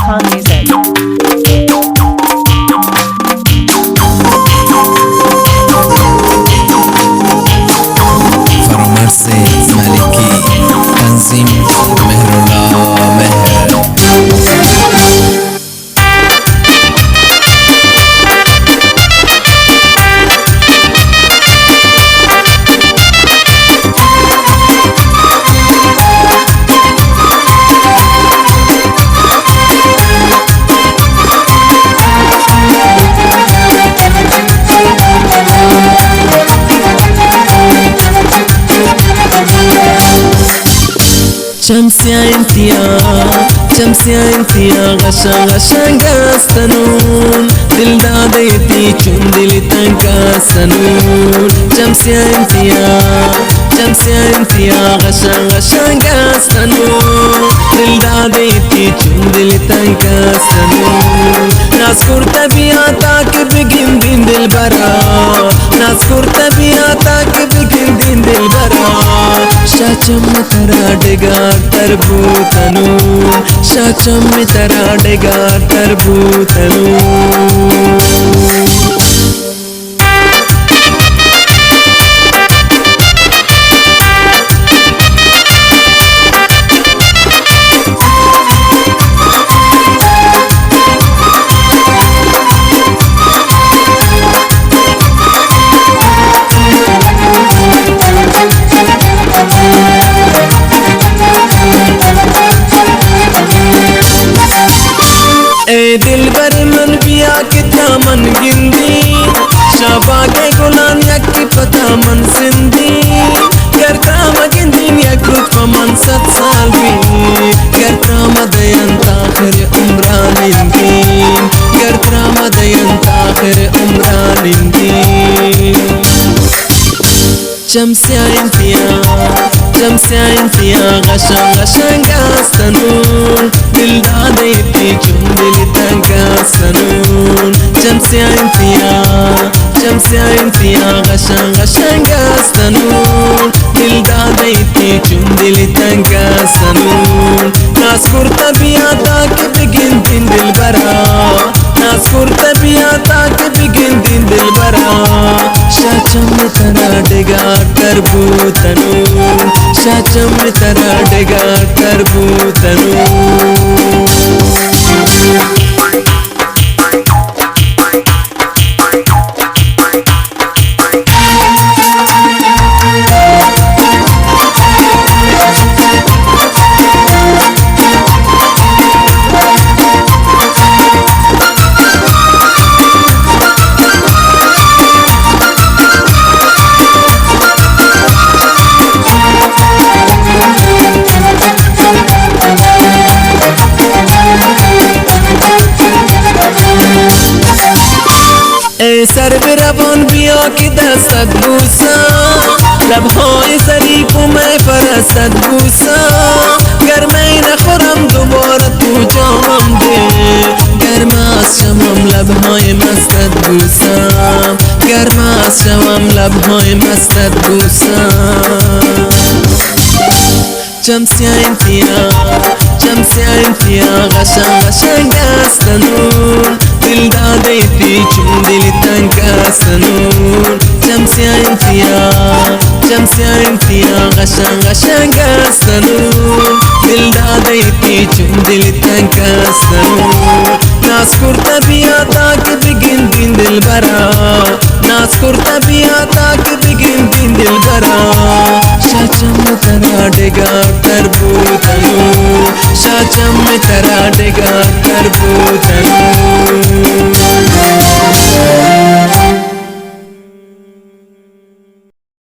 فرامرز ملکی تنظیم مهرالله مهر. شمسيا انتيا غشا قاستنون دل داديتي چون دل تنكا سنون. شمسيا انتيا غشا قاستنون دل داديتي چون دل تنكا سنون. نذكر طبيعتك بگن دين دل برا، نذكر طبيعتك بگن دين دل برا. شاچم ترا ڈگار تربوتنون، شاچم ترا ڈگار تربوتنون. दिल बर मन पिया कितना मन गिंदी, शाबागे गुलान यक पता मन सिंधी. करता मगिंदीन यक मन 7 साल भी, करता मदयन ताखिर उम्रान इनकी, करता मदयन ताखिर उम्रान इनकी. شمسيا انتيا غشا قاستنون دل داديتي چون دل تنكا سنون. شمسيا انتيا غشا قاستنون دل داديتي چون دل تنكا سنون. نذكر طبيعتك بگن دين دل برا، نذكر طبيعتك بگن دين دل برا. شاچم ترا ڈگار تربوتنون، شاچم ترا ڈگار تربوتنون. सर बिरबन बिया की दस्तक बूसा, लबहों शरीफों में फरसत बूसा. घर में न खुरम दोबारा तू जाम दे, गरमास शमम लबहों मस्तत बूसा, गरमास शमम लबहों मस्तत बूसा. شمسيا انتيا غشا قاستنون دل داديتي چون دل تنكا سنون. شمسيا انتيا غشا قاستنون دل داديتي چون دل تنكا سنون. نذكر طبيعتك بگن دين دل برا، نذكر طبيعتك بگن دين دل برا. شاچم ترا ڈگار تربوتنون، شاچم ترا ڈگار تربوتنون.